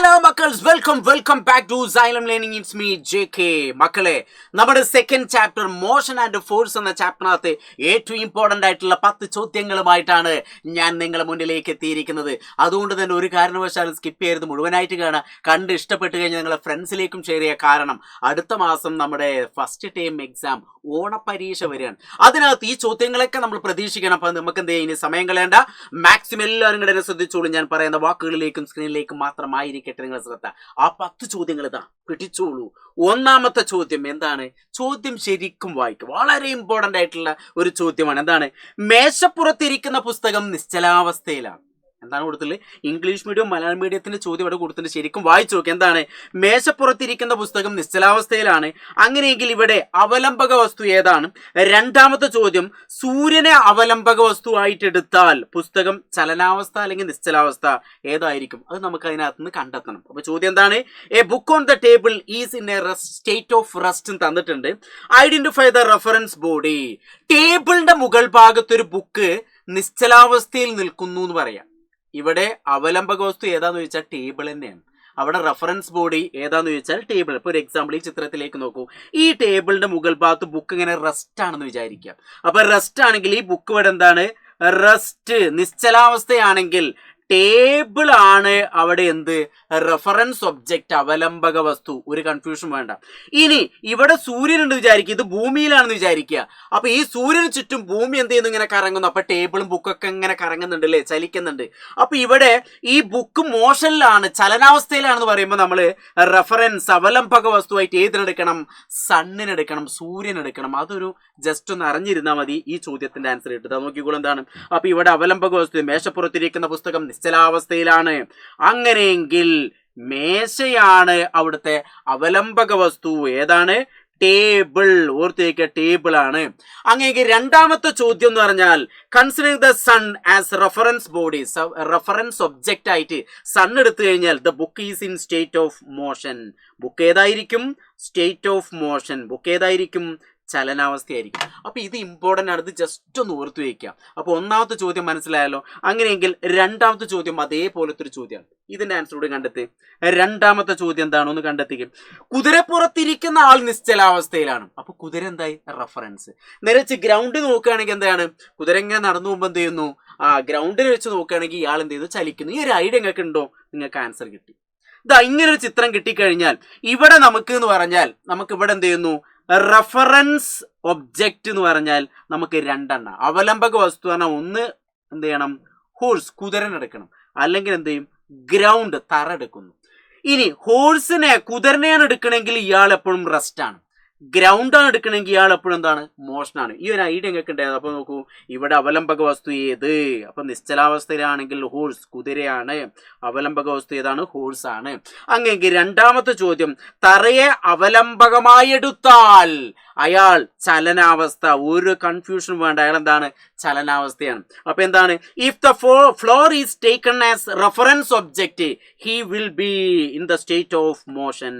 Hello മക്കൾസ്, welcome back to Xylem learning. It's me JK. മക്കളെ, നമ്മുടെ second chapter motion and force എന്ന ചാപ്റ്ററിനകത്ത് ഏറ്റവും ഇമ്പോർട്ടൻ്റ് ആയിട്ടുള്ള 10 ചോദ്യങ്ങളുമായിട്ടാണ് ഞാൻ നിങ്ങളുടെ മുന്നിലേക്ക് എത്തിയിരിക്കുന്നത്. അതുകൊണ്ട് തന്നെ ഒരു കാരണവശാലും സ്കിപ്പ് ചെയ്യരുത്, മുഴുവനായിട്ട് കാണാം. കണ്ട് ഇഷ്ടപ്പെട്ട് കഴിഞ്ഞാൽ നിങ്ങളെ ഫ്രണ്ട്സിലേക്കും ഷെയർ ചെയ്യുക. കാരണം അടുത്ത മാസം നമ്മുടെ ഫസ്റ്റ് ടൈം എക്സാം ഓണപരീക്ഷ വരികയാണ്. അതിനകത്ത് ഈ ചോദ്യങ്ങളൊക്കെ നമ്മൾ പ്രതീക്ഷിക്കണം. അപ്പം നമുക്ക് എന്ത് ചെയ്യാം, ഇനി സമയം കളയേണ്ട. മാക്സിമം എല്ലാവരും കൂടെ ശ്രദ്ധിച്ചോളൂ. ഞാൻ പറയുന്ന വാക്കുകളിലേക്കും സ്ക്രീനിലേക്കും മാത്രമായിരിക്കട്ടെ നിങ്ങളുടെ ശ്രദ്ധ. ആ 10 ചോദ്യങ്ങൾ ഇതാ, പിടിച്ചോളൂ. ഒന്നാമത്തെ ചോദ്യം എന്താണ്? ചോദ്യം ശരിക്കും വായിക്കും. വളരെ ഇമ്പോർട്ടൻ്റ് ആയിട്ടുള്ള ഒരു ചോദ്യമാണ്. എന്താണ്? മേശപ്പുറത്തിരിക്കുന്ന പുസ്തകം നിശ്ചലാവസ്ഥയിലാണ്. എന്താണ് കൊടുത്തിട്ടുള്ളത്? ഇംഗ്ലീഷ് മീഡിയം മലയാളം മീഡിയത്തിന്റെ ചോദ്യം ഇവിടെ കൊടുത്തിട്ട് ശരിക്കും വായിച്ചു നോക്കി. എന്താണ്? മേശപ്പുറത്തിരിക്കുന്ന പുസ്തകം നിശ്ചലാവസ്ഥയിലാണ്. അങ്ങനെയെങ്കിൽ ഇവിടെ അവലംബക വസ്തു ഏതാണ്? രണ്ടാമത്തെ ചോദ്യം, സൂര്യനെ അവലംബക വസ്തു ആയിട്ട് എടുത്താൽ പുസ്തകം ചലനാവസ്ഥ അല്ലെങ്കിൽ നിശ്ചലാവസ്ഥ ഏതായിരിക്കും? അത് നമുക്ക് അതിനകത്ത് നിന്ന് കണ്ടെത്തണം. അപ്പൊ ചോദ്യം എന്താണ്? A book on the table is in a state of rest തന്നിട്ടുണ്ട്. Identify the reference body. ടേബിളിന്റെ മുകൾ ഭാഗത്തൊരു ബുക്ക് നിശ്ചലാവസ്ഥയിൽ നിൽക്കുന്നു എന്ന് പറയാം. ഇവിടെ അവലംബക വസ്തു ഏതാന്ന് ചോദിച്ചാൽ ടേബിൾ തന്നെയാണ്. അവിടെ റെഫറൻസ് ബോഡി ഏതാന്ന് ചോദിച്ചാൽ ടേബിൾ. ഇപ്പോൾ ഒരു എക്സാമ്പിൾ ഈ ചിത്രത്തിലേക്ക് നോക്കൂ. ഈ ടേബിളിന്റെ മുകൾ ഭാഗത്ത് ബുക്ക് ഇങ്ങനെ റെസ്റ്റ് ആണെന്ന് വിചാരിക്കുക. അപ്പൊ റെസ്റ്റ് ആണെങ്കിൽ ഈ ബുക്ക് ഇവിടെ എന്താണ്? റെസ്റ്റ്. നിശ്ചലാവസ്ഥയാണെങ്കിൽ ടേബിൾ ആണ് അവിടെ എന്ത്? റെഫറൻസ് ഒബ്ജക്റ്റ്, അവലംബക വസ്തു. ഒരു കൺഫ്യൂഷൻ വേണ്ട. ഇനി ഇവിടെ സൂര്യൻ ഉണ്ട് വിചാരിക്കുക, ഇത് ഭൂമിയിലാണെന്ന് വിചാരിക്കുക. അപ്പൊ ഈ സൂര്യന് ചുറ്റും ഭൂമി എന്ത് ചെയ്യുന്നു? ഇങ്ങനെ കറങ്ങുന്നു. അപ്പൊ ടേബിളും ബുക്കൊക്കെ ഇങ്ങനെ കറങ്ങുന്നുണ്ട് അല്ലേ, ചലിക്കുന്നുണ്ട്. അപ്പൊ ഇവിടെ ഈ ബുക്ക് മോഷനിലാണ്, ചലനാവസ്ഥയിലാണെന്ന് പറയുമ്പോൾ നമ്മൾ റെഫറൻസ് അവലംബക വസ്തുവായിട്ട് ഏതിനെടുക്കണം? സണ്ണിനെടുക്കണം, സൂര്യനെടുക്കണം. അതൊരു ജസ്റ്റ് ഒന്ന് അറിഞ്ഞിരുന്നാൽ മതി. ഈ ചോദ്യത്തിന്റെ ആൻസർ കിട്ടുക. നോക്കിക്കോളൂ എന്താണ്. അപ്പൊ ഇവിടെ അവലംബക വസ്തു, മേശപ്പുറത്തിരിക്കുന്ന പുസ്തകം നിശ്ചലാവസ്ഥയിലാണ്. അങ്ങനെയെങ്കിൽ മേശയാണ് അവിടുത്തെ അവലംബക വസ്തു. ഏതാണ്? ടേബിൾ. ഓർത്തേക്ക്, ടേബിൾ ആണ്. അങ്ങനെയെങ്കിൽ രണ്ടാമത്തെ ചോദ്യം എന്ന് പറഞ്ഞാൽ considering the sun as reference body, reference object ആയിട്ട് സൺ എടുത്തു കഴിഞ്ഞാൽ the book is in state of motion. Book ഏതായിരിക്കും? State of motion. ബുക്ക് ഏതായിരിക്കും? ചലനാവസ്ഥയായിരിക്കും. അപ്പൊ ഇത് ഇമ്പോർട്ടൻ്റ് ആണ്. ഇത് ജസ്റ്റ് ഒന്ന് ഓർത്തു വയ്ക്കാം. അപ്പൊ ഒന്നാമത്തെ ചോദ്യം മനസ്സിലായല്ലോ. അങ്ങനെയെങ്കിൽ രണ്ടാമത്തെ ചോദ്യം അതേപോലത്തെ ഒരു ചോദ്യമാണ്. ഇതിന്റെ ആൻസർ കൂടി കണ്ടെത്തി. രണ്ടാമത്തെ ചോദ്യം എന്താണോ ഒന്ന് കണ്ടെത്തിക്കും. കുതിരപ്പുറത്തിരിക്കുന്ന ആൾ നിശ്ചലാവസ്ഥയിലാണ്. അപ്പൊ കുതിര എന്തായി? റെഫറൻസ്. നേരെ ഗ്രൗണ്ടിൽ നോക്കുകയാണെങ്കിൽ എന്താണ്? കുതിര ഇങ്ങനെ നടന്നു പോകുമ്പോൾ എന്ത് ചെയ്യുന്നു? ഗ്രൗണ്ടിൽ വെച്ച് നോക്കുകയാണെങ്കിൽ ഇയാൾ എന്ത് ചെയ്യുന്നു? ചലിക്കുന്നു. ഈ ഒരു ഐഡിയ നിങ്ങൾക്ക് ഉണ്ടോ? നിങ്ങൾക്ക് ആൻസർ കിട്ടി. ഇതാ ഇങ്ങനൊരു ചിത്രം കിട്ടിക്കഴിഞ്ഞാൽ ഇവിടെ നമുക്ക് എന്ന് പറഞ്ഞാൽ നമുക്ക് ഇവിടെ എന്ത് ചെയ്യുന്നു? റെഫറൻസ് ഒബ്ജക്റ്റ് എന്ന് പറഞ്ഞാൽ നമുക്ക് രണ്ടെണ്ണം. അവലംബക വസ്തു പറഞ്ഞാൽ ഒന്ന് എന്ത് ചെയ്യണം? ഹോഴ്സ്, കുതിരനെടുക്കണം. അല്ലെങ്കിൽ എന്ത് ചെയ്യും? ഗ്രൗണ്ട്, തറ എടുക്കുന്നു. ഇനി ഹോഴ്സിനെ, കുതിരനെയാണ് എടുക്കണമെങ്കിൽ ഇയാൾ എപ്പോഴും റെസ്റ്റ് ആണ്. ഗ്രൗണ്ടാണ് എടുക്കണമെങ്കിൽ ഇയാൾ എപ്പോഴും എന്താണ്? മോഷനാണ്. ഈ ഒരു ഐഡിയ നിങ്ങൾക്ക് ഉണ്ടായത്. അപ്പൊ നോക്കൂ, ഇവിടെ അവലംബക വസ്തു ഏത്? അപ്പൊ നിശ്ചലാവസ്ഥയിലാണെങ്കിൽ ഹോഴ്സ്, കുതിരയാണ്. അവലംബക വസ്തു ഏതാണ്? ഹോഴ്സ് ആണ്. അങ്ങനെയെങ്കിൽ രണ്ടാമത്തെ ചോദ്യം, തറയെ അവലംബകമായി എടുത്താൽ അയാൾ ചലനാവസ്ഥ. ഒരു കൺഫ്യൂഷൻ വേണ്ട, അയാൾ എന്താണ്? ചലനാവസ്ഥയാണ്. അപ്പൊ എന്താണ്? If the floor is taken as reference object he will be in the state of motion.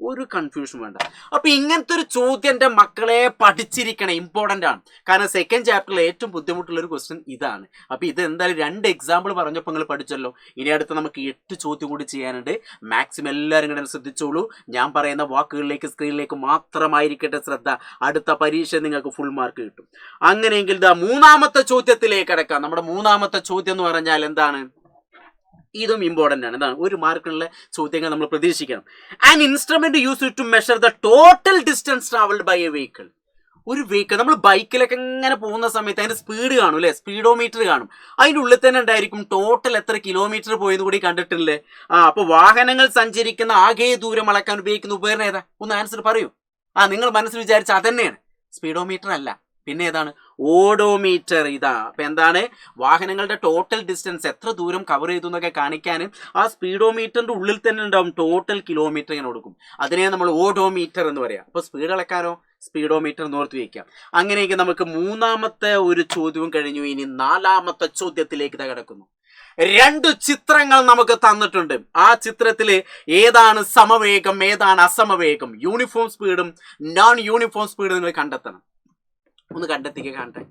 ഒരു കൺഫ്യൂഷൻ വേണ്ട. അപ്പൊ ഇങ്ങനത്തെ ഒരു ചോദ്യം എൻ്റെ മക്കളെ പഠിച്ചിരിക്കണം, ഇമ്പോർട്ടൻ്റ് ആണ്. കാരണം സെക്കൻഡ് ചാപ്റ്ററിൽ ഏറ്റവും ബുദ്ധിമുട്ടുള്ള ഒരു ക്വസ്റ്റ്യൻ ഇതാണ്. അപ്പൊ ഇത് എന്തായാലും 2 എക്സാമ്പിൾ പറഞ്ഞപ്പോൾ നിങ്ങൾ പഠിച്ചല്ലോ. ഇനി അടുത്ത് നമുക്ക് 8 ചോദ്യം കൂടി ചെയ്യാനുണ്ട്. മാക്സിമം എല്ലാവരും കൂടെ ശ്രദ്ധിച്ചോളൂ. ഞാൻ പറയുന്ന വാക്കുകളിലേക്ക് സ്ക്രീനിലേക്ക് മാത്രമായിരിക്കട്ടെ ശ്രദ്ധ. അടുത്ത പരീക്ഷ നിങ്ങൾക്ക് ഫുൾ മാർക്ക് കിട്ടും. അങ്ങനെയെങ്കിൽ ഇതാ മൂന്നാമത്തെ ചോദ്യത്തിലേക്ക് അടക്കാം. നമ്മുടെ മൂന്നാമത്തെ ചോദ്യം എന്ന് പറഞ്ഞാൽ എന്താണ്? ഇതും ഇമ്പോർട്ടൻ്റ് ആണ്. എന്താണ്? 1 മാർക്കുള്ള ചോദ്യങ്ങൾ നമ്മൾ പ്രതീക്ഷിക്കണം. An instrument use to measure the total distance travelled by a vehicle. ഒരു വെഹിക്കിൾ, നമ്മൾ ബൈക്കിലൊക്കെ ഇങ്ങനെ പോകുന്ന സമയത്ത് അതിന്റെ സ്പീഡ് കാണും അല്ലെ, സ്പീഡോമീറ്റർ കാണും. അതിൻ്റെ ഉള്ളിൽ തന്നെ ഉണ്ടായിരിക്കും ടോട്ടൽ എത്ര കിലോമീറ്റർ പോയെന്ന് കൂടി കണ്ടിട്ടില്ലേ? അപ്പൊ വാഹനങ്ങൾ സഞ്ചരിക്കുന്ന ആകെ ദൂരം അളക്കാൻ ഉപയോഗിക്കുന്ന ഉപകരണം ഏതാ? ഒന്ന് ആൻസർ പറയൂ. നിങ്ങൾ മനസ്സിൽ വിചാരിച്ച അതന്നെയാണ്. സ്പീഡോമീറ്റർ അല്ല, പിന്നെ ഏതാണ്? ഓഡോമീറ്റർ. ഇതാ. അപ്പൊ എന്താണ്? വാഹനങ്ങളുടെ ടോട്ടൽ ഡിസ്റ്റൻസ് എത്ര ദൂരം കവർ ചെയ്തു എന്നൊക്കെ കാണിക്കാനും ആ സ്പീഡോമീറ്ററിന്റെ ഉള്ളിൽ തന്നെ ഉണ്ടാവും ടോട്ടൽ കിലോമീറ്റർ ഇങ്ങനെ കൊടുക്കും. അതിനെ നമ്മൾ ഓഡോമീറ്റർ എന്ന് പറയാം. അപ്പൊ സ്പീഡ് അളക്കാനോ? സ്പീഡോമീറ്റർ നോർത്ത് വയ്ക്കാം. അങ്ങനെയെങ്കിൽ നമുക്ക് മൂന്നാമത്തെ ഒരു ചോദ്യവും കഴിഞ്ഞു. ഇനി നാലാമത്തെ ചോദ്യത്തിലേക്ക് കിടക്കുന്നു. 2 ചിത്രങ്ങൾ നമുക്ക് തന്നിട്ടുണ്ട്. ആ ചിത്രത്തിൽ ഏതാണ് സമവേഗം, ഏതാണ് അസമവേഗം? യൂണിഫോം സ്പീഡും നോൺ യൂണിഫോം സ്പീഡും നിങ്ങൾ കണ്ടെത്തണം. ഒന്ന് കണ്ടെത്തിക്കുക, കാണട്ടെ.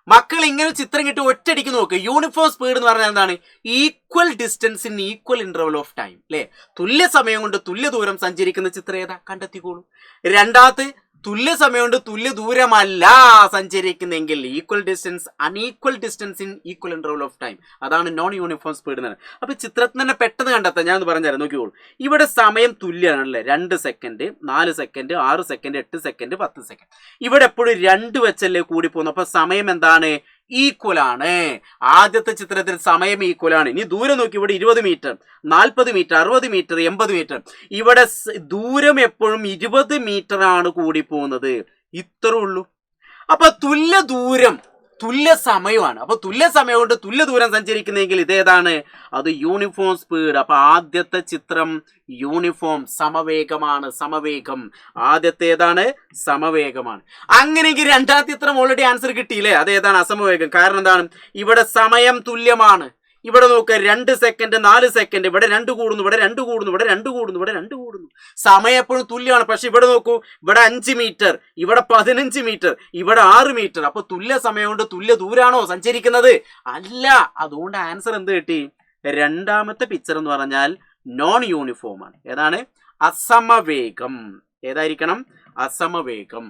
മക്കൾ ഇങ്ങനെ ചിത്രം കിട്ടി ഒറ്റയടിക്ക് നോക്ക്. യൂണിഫോം സ്പീഡ് എന്ന് പറഞ്ഞാൽ എന്താണ്? Equal distance in equal interval of time അല്ലേ? തുല്യ സമയം കൊണ്ട് തുല്യ ദൂരം സഞ്ചരിക്കുന്ന ചിത്രം ഏതാ? കണ്ടെത്തിക്കോളൂ. രണ്ടാമത്തെ തുല്യ സമയം കൊണ്ട് തുല്യ ദൂരമല്ല സഞ്ചരിക്കുന്നെങ്കിൽ equal distance unequal distance in equal interval of time, അതാണ് നോൺ യൂണിഫോം സ്പീഡ് എന്ന്. അപ്പൊ ചിത്രത്തിന് തന്നെ പെട്ടെന്ന് കണ്ടെത്താം. ഞാൻ പറഞ്ഞുതരാം, നോക്കിക്കോളൂ. ഇവിടെ സമയം തുല്യമാണല്ലേ, 2 second, 4 second, 6 second, 8 second, 10 second. ഇവിടെ എപ്പോഴും 2 വെച്ചല്ലേ കൂടി പോകുന്നു. അപ്പൊ സമയം എന്താണ്? ഈക്വൽ ആണ്. ആദ്യത്തെ ചിത്രത്തിൽ സമയം ഈക്വൽ ആണ്. ഇനി ദൂരം നോക്കി, ഇവിടെ 20 മീറ്റർ, 40 മീറ്റർ, 60 മീറ്റർ, 80 മീറ്റർ. ഇവിടെ ദൂരം എപ്പോഴും 20 മീറ്റർ ആണ് കൂടി പോകുന്നത്. ഇത്രേ ഉള്ളൂ. അപ്പൊ തുല്യ ദൂരം തുല്യ സമയമാണ്. അപ്പൊ തുല്യ സമയം കൊണ്ട് തുല്യ ദൂരം സഞ്ചരിക്കുന്നെങ്കിൽ ഇതേതാണ്? അത് യൂണിഫോം സ്പീഡ്. അപ്പൊ ആദ്യത്തെ ചിത്രം യൂണിഫോം, സമവേഗമാണ്. സമവേഗം ആദ്യത്തെ ഏതാണ്? സമവേഗമാണ്. അങ്ങനെയെങ്കിൽ രണ്ടാമത്തെ ചിത്രം ഓൾറെഡി ആൻസർ കിട്ടിയില്ലേ? അതേതാണ്? അസമവേഗം. കാരണം എന്താണ്? ഇവിടെ സമയം തുല്യമാണ്. ഇവിടെ നോക്കുക, 2 സെക്കൻഡ്, 4 സെക്കൻഡ്, ഇവിടെ 2 കൂടുന്നു, ഇവിടെ 2 കൂടുന്നു, ഇവിടെ 2 കൂടുന്നു, ഇവിടെ 2 കൂടുന്നു. സമയം എപ്പോഴും തുല്യമാണ്. പക്ഷെ ഇവിടെ നോക്കൂ, ഇവിടെ 5 മീറ്റർ, ഇവിടെ 15 മീറ്റർ, ഇവിടെ 6 മീറ്റർ. അപ്പൊ തുല്യ സമയം കൊണ്ട് തുല്യ ദൂരാണോ സഞ്ചരിക്കുന്നത്? അല്ല. അതുകൊണ്ട് ആൻസർ എന്ത് കിട്ടി? രണ്ടാമത്തെ പിക്ചർ എന്ന് പറഞ്ഞാൽ നോൺ യൂണിഫോം ആണ്. ഏതാണ്? അസമവേഗം. ഏതായിരിക്കണം? അസമവേഗം.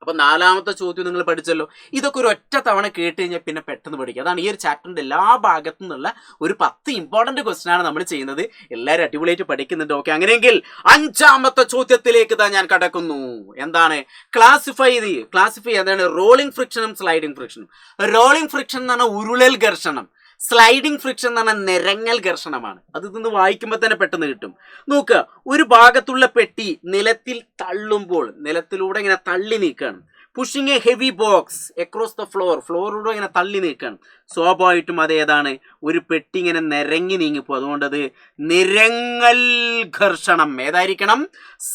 അപ്പൊ നാലാമത്തെ ചോദ്യം നിങ്ങൾ പഠിച്ചല്ലോ. ഇതൊക്കെ ഒരു ഒറ്റ തവണ കേട്ട് കഴിഞ്ഞാൽ പിന്നെ പെട്ടെന്ന് പഠിക്കുക. അതാണ് ഈ ഒരു ചാപ്റ്ററിന്റെ എല്ലാ ഭാഗത്തു നിന്നുള്ള ഒരു 10 ഇമ്പോർട്ടന്റ് ക്വസ്റ്റൻ ആണ് നമ്മൾ ചെയ്യുന്നത്. എല്ലാവരും അടിപൊളിയായിട്ട് പഠിക്കുന്നുണ്ട്. ഓക്കെ, അങ്ങനെയെങ്കിൽ 5ാമത്തെ ചോദ്യത്തിലേക്ക് ഞാൻ കടക്കുന്നു. എന്താണ്? ക്ലാസിഫൈ എന്താണ്? റോളിംഗ് ഫ്രിക്ഷനും സ്ലൈഡിംഗ് ഫ്രിക്ഷനും. റോളിംഗ് ഫ്രിക്ഷൻ എന്ന് പറഞ്ഞാൽ ഉരുളൽ ഘർഷണം, സ്ലൈഡിംഗ് ഫ്രിക്ഷൻ എന്ന് പറഞ്ഞാൽ നിരങ്ങൽ ഘർഷണമാണ്. അത് ഇതൊന്ന് വായിക്കുമ്പോൾ തന്നെ പെട്ടെന്ന് കിട്ടും. നോക്കുക, ഒരു ഭാഗത്തുള്ള പെട്ടി നിലത്തിൽ തള്ളുമ്പോൾ നിലത്തിലൂടെ ഇങ്ങനെ തള്ളി നീക്കുകയാണ്. Pushing a heavy box across the ഫ്ലോറിലൂടെ ഇങ്ങനെ തള്ളി നീക്കുകയാണ്. സ്വാഭാവികമായിട്ടും അതേതാണ്? ഒരു പെട്ടി ഇങ്ങനെ നിരങ്ങി നീങ്ങിപ്പോ. അതുകൊണ്ട് അത് നിരങ്ങൽ ഘർഷണം. ഏതായിരിക്കണം?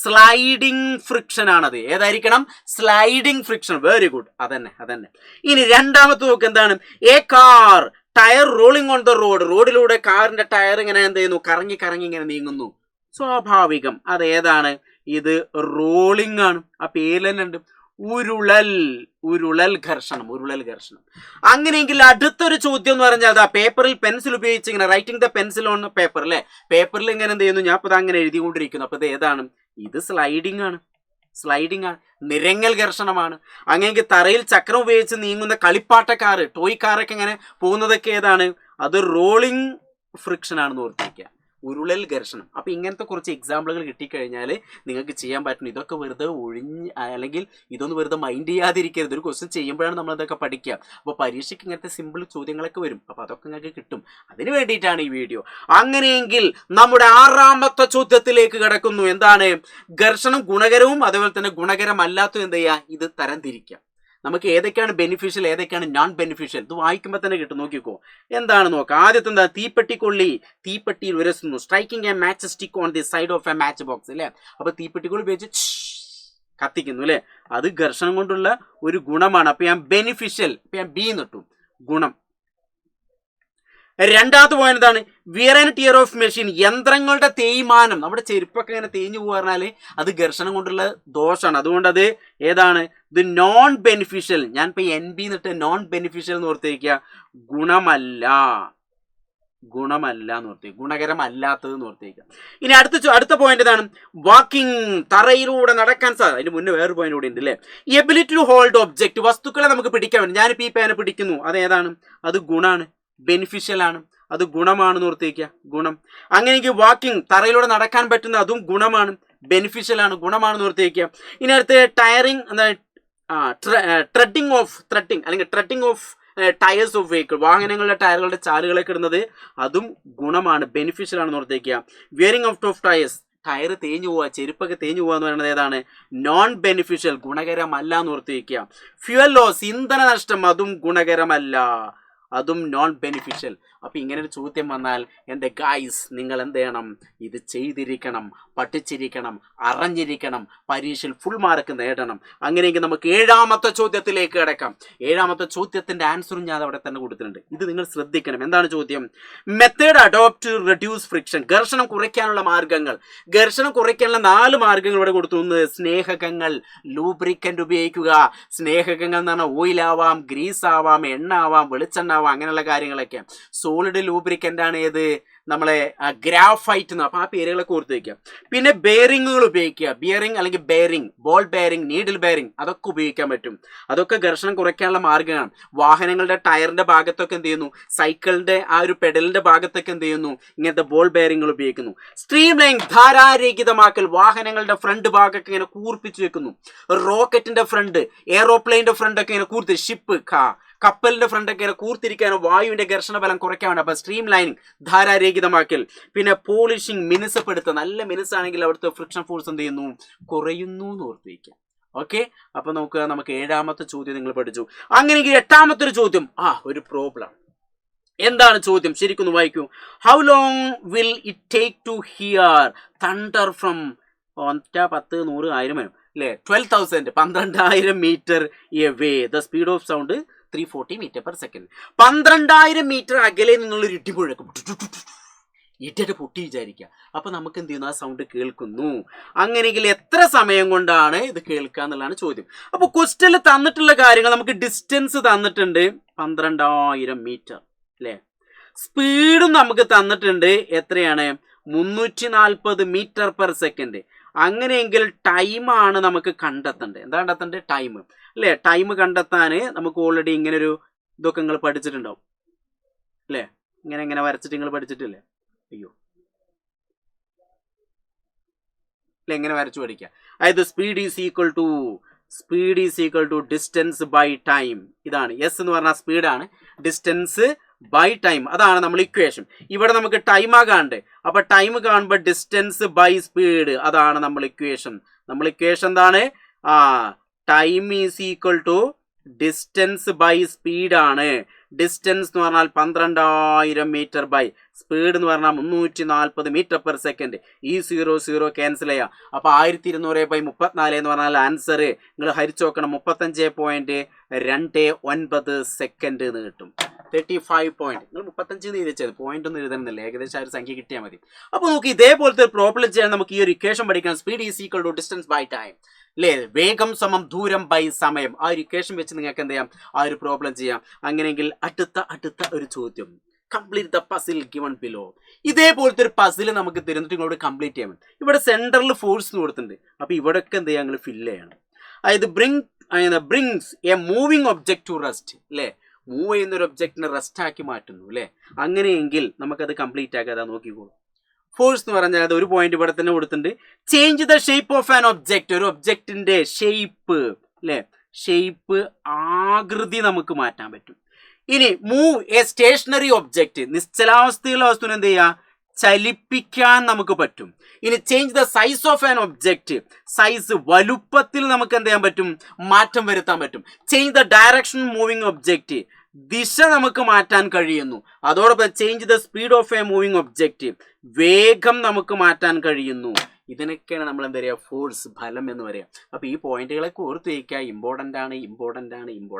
സ്ലൈഡിംഗ് ഫ്രിക്ഷൻ ആണത്. ഏതായിരിക്കണം? Sliding friction. Very good. അതന്നെ. ഇനി രണ്ടാമത്തെ നോക്ക്, എന്താണ്? A car tyre rolling on the road. റോഡിലൂടെ കാറിന്റെ ടയർ ഇങ്ങനെ എന്ത് ചെയ്യുന്നു? കറങ്ങി ഇങ്ങനെ നീങ്ങുന്നു. സ്വാഭാവികം. അതേതാണ്? ഇത് റോളിംഗ് ആണ്. ആ പേരിൽ തന്നെ ഉണ്ട്, ഉരുളൽ ഘർഷണം. അങ്ങനെയെങ്കിൽ അടുത്തൊരു ചോദ്യം എന്ന് പറഞ്ഞാൽ പേപ്പറിൽ പെൻസിൽ ഉപയോഗിച്ച് ഇങ്ങനെ writing the pencil on paper അല്ലെ, പേപ്പറിൽ ഇങ്ങനെ എന്ത് ചെയ്യുന്നു? ഞാൻ ഇപ്പൊ അങ്ങനെ എഴുതിക്കൊണ്ടിരിക്കുന്നു. അപ്പൊ ഇത് ഏതാണ്? ഇത് സ്ലൈഡിംഗ് ആണ്. നിരങ്ങൽ ഘർഷണമാണ്. അങ്ങനെയെങ്കിൽ തറയിൽ ചക്രം ഉപയോഗിച്ച് നീങ്ങുന്ന കളിപ്പാട്ടക്കാർ, ടോയ് കാറൊക്കെ ഇങ്ങനെ പോകുന്നതൊക്കെ ഏതാണ്? അത് റോളിംഗ് ഫ്രിക്ഷൻ ആണെന്ന് ഓർത്തിരിക്കുക. ഉരുളൽ ഘർഷണം. അപ്പൊ ഇങ്ങനത്തെ കുറച്ച് എക്സാമ്പിളുകൾ കിട്ടിക്കഴിഞ്ഞാൽ നിങ്ങൾക്ക് ചെയ്യാൻ പറ്റും. ഇതൊക്കെ വെറുതെ അല്ലെങ്കിൽ ഇതൊന്നും വെറുതെ മൈൻഡ് ചെയ്യാതിരിക്കരുത്. ഒരു ക്വസ്റ്റ്യൻ ചെയ്യുമ്പോഴാണ് നമ്മൾ അതൊക്കെ പഠിക്കുക. അപ്പോൾ പരീക്ഷയ്ക്ക് ഇങ്ങനത്തെ സിമ്പിൾ ചോദ്യങ്ങളൊക്കെ വരും. അപ്പോൾ അതൊക്കെ നിങ്ങൾക്ക് കിട്ടും. അതിന് വേണ്ടിയിട്ടാണ് ഈ വീഡിയോ. അങ്ങനെയെങ്കിൽ നമ്മുടെ 6ാമത്തെ ചോദ്യത്തിലേക്ക് കിടക്കുന്നു. എന്താണ്? ഘർഷണം ഗുണകരവും അതേപോലെ തന്നെ ഗുണകരമല്ലാത്തതും എന്ത് ചെയ്യുക? ഇത് തരംതിരിക്കാം. നമുക്ക് ഏതൊക്കെയാണ് ബെനിഫിഷ്യൽ, ഏതൊക്കെയാണ് നോൺ ബെനിഫിഷ്യൽ, ഇത് വായിക്കുമ്പോൾ തന്നെ കിട്ടും. നോക്കിക്കോ, എന്താണ് നോക്കാം. ആദ്യത്തെ എന്താ? തീപ്പെട്ടിയിൽ ഉരസുന്നു. Striking a match stick on the side of a match box അല്ലേ. അപ്പൊ തീപ്പെട്ടിക്കൊള്ളി ഉപയോഗിച്ച് കത്തിക്കുന്നു അല്ലെ. അത് ഘർഷണം കൊണ്ടുള്ള ഒരു ഗുണമാണ്. അപ്പൊ ഞാൻ ബെനിഫിഷ്യൽ, ബി നിട്ടു, ഗുണം. രണ്ടാമത്തെ പോയിന്റ് എന്താണ്? Wear and tear of machine, യന്ത്രങ്ങളുടെ തേയ്മാനം. നമ്മുടെ ചെരുപ്പൊക്കെ ഇങ്ങനെ തേഞ്ഞു പോകാറിനാല് അത് ഘർഷണം കൊണ്ടുള്ള ദോഷമാണ്. അതുകൊണ്ട് അത് ഏതാണ്? ഇത് നോൺ ബെനിഫിഷ്യൽ. ഞാൻ ഇപ്പൊ NB എന്നിട്ട് നോൺ ബെനിഫിഷ്യൽ എന്ന് ഓർത്തിരിക്കുക. ഗുണമല്ല എന്ന് ഓർത്തിരിക്കുക. ഗുണകരമല്ലാത്തത് എന്ന് ഓർത്തിരിക്കുക. ഇനി അടുത്ത പോയിന്റ് ഏതാണ്? വാക്കിംഗ്, തറയിലൂടെ നടക്കാൻ സാധിക്കും. അതിന് മുന്നേ വേറൊരു പോയിന്റ് കൂടി ഉണ്ട് അല്ലേ. എബിലിറ്റി ടു ഹോൾഡ് ഒബ്ജക്റ്റ്, വസ്തുക്കളെ നമുക്ക് പിടിക്കാൻ വേണ്ടി. ഞാനിപ്പോൾ ഈ പേന പിടിക്കുന്നു, അതേതാണ്? അത് ഗുണാണ്, ബെനിഫിഷ്യൽ ആണ്. അത് ഗുണമാണെന്ന് ഓർത്തിരിക്കുക. ഗുണം. അങ്ങനെയെങ്കിൽ വാക്കിംഗ്, തറയിലൂടെ നടക്കാൻ പറ്റുന്ന, അതും ഗുണമാണ്, ബെനിഫിഷ്യൽ ആണ്, ഗുണമാണെന്ന് ഓർത്തിരിക്കുക. ഇനി അടുത്ത് ടയറിംഗ്, എന്താണ്? Treading of tyres of vehicle, വാഹനങ്ങളുടെ ടയറുകളുടെ ചാലുകളൊക്കെ ഇടുന്നത്, അതും ഗുണമാണ്, ബെനിഫിഷ്യൽ ആണെന്ന് ഓർത്തിരിക്കുക. Wearing out of tyres, tyre തേഞ്ഞു പോവുക, ചെരുപ്പൊക്കെ തേഞ്ഞു പോവുക എന്ന് പറയുന്നത് ഏതാണ്? നോൺ ബെനിഫിഷ്യൽ, ഗുണകരമല്ല എന്ന് ഓർത്തിരിക്കുക. ഫ്യൂവൽ ലോസ്, ഇന്ധന നഷ്ടം, അതും ഗുണകരമല്ല. അതും നോൺ ബെനിഫിഷ്യൽ. അപ്പോൾ ഇങ്ങനെ ഒരു ചോദ്യം വന്നാൽ എൻ്റെ ഗൈസ് നിങ്ങൾ എന്ത് ചെയ്യണം? ഇത് ചെയ്തിരിക്കണം, പഠിച്ചിരിക്കണം, അറിഞ്ഞിരിക്കണം, പരീക്ഷയിൽ ഫുൾ മാർക്ക് നേടണം. അങ്ങനെയെങ്കിൽ നമുക്ക് 7ാമത്തെ ചോദ്യത്തിലേക്ക് കിടക്കാം. 7ാമത്തെ ചോദ്യത്തിൻ്റെ ആൻസറും ഞാൻ അവിടെ തന്നെ കൊടുത്തിട്ടുണ്ട്. ഇത് നിങ്ങൾ ശ്രദ്ധിക്കണം. എന്താണ് ചോദ്യം? Method adopt to reduce friction. ഘർഷണം കുറയ്ക്കാനുള്ള മാർഗങ്ങൾ. ഘർഷണം കുറയ്ക്കാനുള്ള 4 മാർഗങ്ങൾ ഇവിടെ കൊടുത്തു. ഒന്ന്, സ്നേഹകങ്ങൾ, ലൂബ്രിക്കൻ്റ് ഉപയോഗിക്കുക. സ്നേഹകങ്ങൾ എന്ന് പറഞ്ഞാൽ ഓയിലാവാം, ഗ്രീസ് ആവാം, എണ്ണ ആവാം, വെളിച്ചെണ്ണ ആവാം, അങ്ങനെയുള്ള കാര്യങ്ങളൊക്കെ. സോളിഡ് ലൂബ്രിക്കൻ്റ് ആണ് ഏത്? നമ്മളെ ഗ്രാഫൈറ്റ് എന്ന്. അപ്പോൾ ആ പേരുകളൊക്കെ ഓർത്ത് വയ്ക്കുക. പിന്നെ ബെയറിങ്ങുകൾ ഉപയോഗിക്കുക. ബിയറിംഗ് അല്ലെങ്കിൽ bearing, ball bearing, needle bearing, അതൊക്കെ ഉപയോഗിക്കാൻ പറ്റും. അതൊക്കെ ഘർഷണം കുറയ്ക്കാനുള്ള മാർഗ്ഗമാണ്. വാഹനങ്ങളുടെ ടയറിന്റെ ഭാഗത്തൊക്കെ എന്ത് ചെയ്യുന്നു? സൈക്കിളിന്റെ ആ ഒരു പെഡലിന്റെ ഭാഗത്തൊക്കെ എന്ത് ചെയ്യുന്നു? ഇങ്ങനത്തെ ബോൾ ബെയറിങ്ങുകൾ ഉപയോഗിക്കുന്നു. സ്ട്രീം ലൈൻ, ധാരാരഹിതമാക്കൽ. വാഹനങ്ങളുടെ ഫ്രണ്ട് ഭാഗമൊക്കെ ഇങ്ങനെ കൂർപ്പിച്ച് വെക്കുന്നു. റോക്കറ്റിന്റെ ഫ്രണ്ട്, എയറോപ്ലെയിന്റെ ഫ്രണ്ട് ഒക്കെ ഇങ്ങനെ കൂർത്തി, ഷിപ്പ്, കപ്പലിന്റെ ഫ്രണ്ടൊക്കെ ഇങ്ങനെ കൂർത്തിരിക്കാനോ വായുവിന്റെ ഘർഷണ ബലം കുറയ്ക്കാൻ വേണ്ടി. അപ്പൊ സ്ട്രീം ലൈനിങ്, ധാരാരഹിതമാക്കൽ. പിന്നെ പോളിഷിങ്, മിനുസപ്പെടുത്തുക. നല്ല മിനുസാണെങ്കിൽ അവിടുത്തെ ഫ്രിക്ഷൻ ഫോഴ്സ് എന്ത് ചെയ്യുന്നു? കുറയുന്നു എന്ന് ഓർത്തിരിക്കുക. ഓക്കെ, അപ്പൊ നമുക്ക് 7ാമത്തെ ചോദ്യം നിങ്ങൾ പഠിച്ചു. അങ്ങനെയെങ്കിൽ 8ാമത്തെ ഒരു ചോദ്യം, ഒരു പ്രോബ്ലം. എന്താണ് ചോദ്യം? ശരിക്കും വായിക്കൂ. How long will it take to hear thunder from 10, 100, 1000 അല്ലേ? 12,000, 12,000 metre away. The speed of sound 340 metre per second. 12,000 metre അകലെ നിന്നുള്ളൊരു ഇടിമുഴക്കം, ഇടിയുടെ പൊട്ടി വിചാരിക്കുക. അപ്പൊ നമുക്ക് എന്ത് ചെയ്യുന്നു? ആ സൗണ്ട് കേൾക്കുന്നു. അങ്ങനെയെങ്കിൽ എത്ര സമയം കൊണ്ടാണ് ഇത് കേൾക്കുക എന്നുള്ളതാണ് ചോദ്യം. അപ്പൊ ക്വസ്റ്റ്യനിൽ തന്നിട്ടുള്ള കാര്യങ്ങൾ, നമുക്ക് ഡിസ്റ്റൻസ് തന്നിട്ടുണ്ട് 12,000 മീറ്റർ അല്ലേ? സ്പീഡും നമുക്ക് തന്നിട്ടുണ്ട്. എത്രയാണ്? 340 മീറ്റർ പെർ സെക്കൻഡ്. അങ്ങനെയെങ്കിൽ ടൈമാണ് നമുക്ക് കണ്ടെത്തേണ്ടത്. എന്താ കണ്ടെത്തേണ്ടത്? ടൈം അല്ലേ? ടൈം കണ്ടെത്താൻ നമുക്ക് ഓൾറെഡി ഇങ്ങനൊരു ഇതൊക്കെ നിങ്ങൾ പഠിച്ചിട്ടുണ്ടാവും അല്ലേ? ഇങ്ങനെ വരച്ചിട്ട് നിങ്ങൾ പഠിച്ചിട്ടില്ലേ? അയ്യോ അല്ലെ, എങ്ങനെ വരച്ചു പഠിക്കുക. അതായത് speed is equal to distance by time. ഇതാണ് എസ് എന്ന് പറഞ്ഞാൽ സ്പീഡാണ്, ഡിസ്റ്റൻസ് ബൈ ടൈം, അതാണ് നമ്മൾ ഇക്വേഷൻ. ഇവിടെ നമുക്ക് ടൈമാ കാണണ്ടേ? അപ്പൊ ടൈം കാണുമ്പോൾ ഡിസ്റ്റൻസ് ബൈ സ്പീഡ്, അതാണ് നമ്മൾ ഇക്വേഷൻ. എന്താണ്? Time is equal to distance by സ്പീഡാണ്. ഡിസ്റ്റൻസ് എന്ന് പറഞ്ഞാൽ 12,000 മീറ്റർ ബൈ സ്പീഡ് എന്ന് പറഞ്ഞാൽ 340 മീറ്റർ പെർ സെക്കൻഡ്. ഈ 0 ക്യാൻസൽ ചെയ്യാം. അപ്പോൾ 1200 ബൈ 34 എന്ന് പറഞ്ഞാൽ ആൻസർ നിങ്ങൾ ഹരിച്ചു നോക്കണം. 35.29 സെക്കൻഡ് എന്ന് കിട്ടും. 35 പോയിന്റ്. നിങ്ങൾ 35 എഴുതിച്ചത്, പോയിന്റ് ഒന്നും എഴുതുന്നില്ല, ഏകദേശം ആ ഒരു സംഖ്യ കിട്ടിയാൽ മതി. അപ്പോൾ നമുക്ക് ഇതേപോലത്തെ ഒരു പ്രോബ്ലം ചെയ്യാൻ നമുക്ക് ഈ ഒരു ഇക്വേഷൻ പഠിക്കണം. Speed is equal to distance by time അല്ലേ? വേഗം സമം ദൂരം ബൈ സമയം. ആ ഒരു ഇക്വേഷൻ വെച്ച് നിങ്ങൾക്ക് എന്ത് ചെയ്യാം? ആ ഒരു പ്രോബ്ലം ചെയ്യാം. അങ്ങനെയെങ്കിൽ അടുത്ത ഒരു ചോദ്യം, complete the puzzle given below. ഇതേപോലത്തെ ഒരു പസിൽ നമുക്ക് തരുന്നിട്ട് നിങ്ങളോട് കംപ്ലീറ്റ് ചെയ്യാൻ. ഇവിടെ സെൻറ്ററിൽ ഫോഴ്സ് കൊടുത്തിട്ടുണ്ട്. അപ്പോൾ ഇവിടെയൊക്കെ എന്ത് ചെയ്യാം? നിങ്ങൾ ഫില്ല് ചെയ്യണം. അതായത് brings a moving object to rest അല്ലേ? മൂവ് ചെയ്യുന്ന ഒരു ഒബ്ജക്റ്റിനെ റെസ്റ്റ് ആക്കി മാറ്റുന്നു അല്ലേ? അങ്ങനെയെങ്കിൽ നമുക്കത് കംപ്ലീറ്റ് ആക്കാതെ നോക്കിക്കോളൂ. ഫോഴ്സ് എന്ന് പറഞ്ഞാൽ അത് ഒരു പോയിന്റ് ഇവിടെ തന്നെ കൊടുത്തിട്ടുണ്ട്. Change the shape of an object. ഒരു ഒബ്ജക്റ്റിന്റെ ഷേപ്പ് അല്ലേ? ഷേപ്പ്, ആകൃതി നമുക്ക് മാറ്റാൻ പറ്റും. ഇനി മൂവ് എ സ്റ്റേഷനറി ഒബ്ജക്റ്റ്. നിശ്ചലാവസ്ഥയുള്ള വസ്തുവിനെ എന്ത് ചെയ്യുക? ചലിപ്പിക്കാൻ നമുക്ക് പറ്റും. ഇനി change the size of an object. Size, വലുപ്പത്തിൽ നമുക്ക് എന്ത് ചെയ്യാൻ പറ്റും? മാറ്റം വരുത്താൻ പറ്റും. Change the direction moving object. ദിശ നമുക്ക് മാറ്റാൻ കഴിയുന്നു. അതോടൊപ്പം change the speed of A moving object. വേഗം നമുക്ക് മാറ്റാൻ കഴിയുന്നു. ഇതിനൊക്കെയാണ് നമ്മൾ എന്താ പറയുക? ഫോഴ്സ്, ബലം എന്ന് പറയുക. അപ്പോൾ ഈ പോയിന്റുകളൊക്കെ ഓർത്ത് വയ്ക്കുക. ഇമ്പോർട്ടൻ്റ്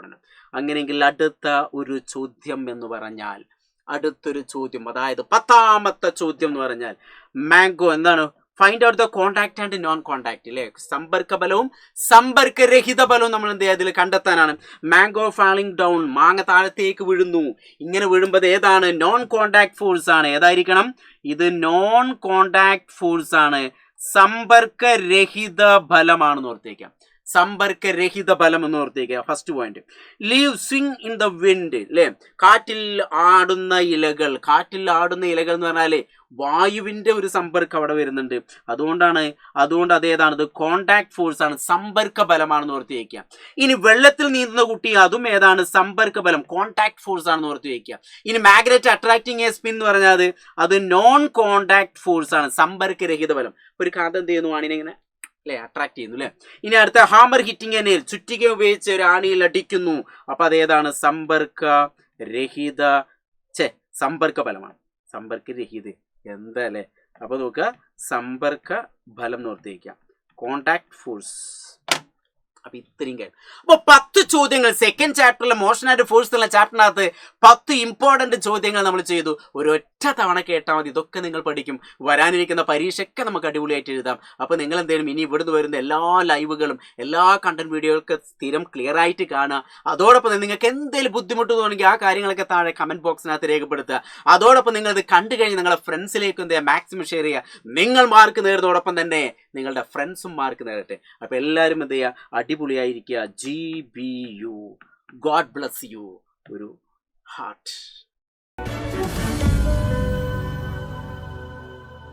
ആണ്. അങ്ങനെയെങ്കിൽ അടുത്ത ഒരു ചോദ്യം എന്ന് പറഞ്ഞാൽ, അടുത്തൊരു ചോദ്യം, അതായത് 10ാമത്തെ ചോദ്യം എന്ന് പറഞ്ഞാൽ മാംഗോ എന്താണ്? Find out the contact and non contact അല്ലേ? സമ്പർക്ക ബലവും സമ്പർക്കരഹിത ബലവും നമ്മൾ എന്ത് ചെയ്യുക? അതിൽ കണ്ടെത്താനാണ്. മാംഗോ ഫാളിംഗ് ഡൗൺ, മാങ്ങ താഴത്തേക്ക് വീഴുന്നു. ഇങ്ങനെ വീഴുമ്പോൾ ഏതാണ്? നോൺ കോണ്ടാക്ട് ഫോഴ്സ് ആണ്. ഏതായിരിക്കണം? ഇത് നോൺ കോണ്ടാക്ട് ഫോഴ്സ് ആണ്. സമ്പർക്കരഹിത ബലമാണെന്ന് ഓർത്തേക്കാം. സമ്പർക്കരഹിത ബലം എന്ന് ഓർത്തേക്കുക. First point. Leave swing in the wind അല്ലേ? കാറ്റിൽ ആടുന്ന ഇലകൾ എന്ന് പറഞ്ഞാൽ വായുവിന്റെ ഒരു സമ്പർക്കം അവിടെ വരുന്നുണ്ട്. അതുകൊണ്ട് അതേതാണ്? ഇത് കോണ്ടാക്ട് ഫോഴ്സ് ആണ്, സമ്പർക്ക ബലമാണെന്ന് ഓർത്ത് വയ്ക്കുക. ഇനി വെള്ളത്തിൽ നീന്തുന്ന കുട്ടി, അതും ഏതാണ്? സമ്പർക്ക ബലം, കോണ്ടാക്ട് ഫോഴ്സ് ആണെന്ന് ഓർത്ത് വയ്ക്കുക. ഇനി മാഗ്നറ്റ് അട്രാക്ടിങ് എ സ്പിൻ എന്ന് പറഞ്ഞാൽ അത് നോൺ കോണ്ടാക്ട് ഫോഴ്സ് ആണ്, സമ്പർക്കരഹിത ബലം. ഒരു കാന്ത് എന്ത് ചെയ്യുന്നു? ആണിനെ അല്ലെ അട്രാക്ട് ചെയ്യുന്നു അല്ലെ? ഇനി അടുത്ത ഹാമർ ഹിറ്റിംഗ് എ നെയിൽ, ചുറ്റിക ഉപയോഗിച്ച് ഒരു ആണിയിൽ അടിക്കുന്നു. അപ്പൊ അതേതാണ്? സമ്പർക്ക രഹിത സമ്പർക്ക ഫലമാണ്. സമ്പർക്കരഹിത എന്താ അല്ലേ? അപ്പോൾ നോക്കുക, സമ്പർക്ക ഫലം നോർത്തിരിക്കാം, കോണ്ടാക്ട് ഫോഴ്സ്. അപ്പൊ ഇത്രയും കാര്യം. അപ്പൊ 10 ചോദ്യങ്ങൾ സെക്കൻഡ് ചാപ്റ്ററിലെ മോഷൻ ആൻഡ് ഫോഴ്സ് എന്നുള്ള ചാപ്റ്ററിനകത്ത് 10 ഇമ്പോർട്ടന്റ് ചോദ്യങ്ങൾ നമ്മൾ ചെയ്തു. ഒരൊറ്റ തവണ കേട്ടാൽ മതി, ഇതൊക്കെ നിങ്ങൾ പഠിക്കും. വരാനിരിക്കുന്ന പരീക്ഷയൊക്കെ നമുക്ക് അടിപൊളിയായിട്ട് എഴുതാം. അപ്പൊ നിങ്ങൾ എന്തെങ്കിലും ഇനി ഇവിടുന്ന് വരുന്ന എല്ലാ ലൈവുകളും എല്ലാ കണ്ടന്റ് വീഡിയോകൾക്ക് സ്ഥിരം ക്ലിയർ ആയിട്ട് കാണുക. അതോടൊപ്പം നിങ്ങൾക്ക് എന്തെങ്കിലും ബുദ്ധിമുട്ട് തോന്നുമെങ്കിൽ ആ കാര്യങ്ങളൊക്കെ താഴെ കമന്റ് ബോക്സിനകത്ത് രേഖപ്പെടുത്തുക. അതോടൊപ്പം നിങ്ങൾ ഇത് കണ്ടു കഴിഞ്ഞ് നിങ്ങളുടെ ഫ്രണ്ട്സിലേക്ക് എന്ത് ചെയ്യുക, മാക്സിമം ഷെയർ ചെയ്യുക. നിങ്ങൾ മാർക്ക് നേടുന്നതോടൊപ്പം തന്നെ നിങ്ങളുടെ ഫ്രണ്ട്സും മാർക്ക് നേടട്ടെ. അപ്പൊ എല്ലാവരും എന്ത് ചെയ്യുക, അടിപൊളിയായിരിക്കുക. GBU, God bless you. ഒരു ഹാർട്ട്.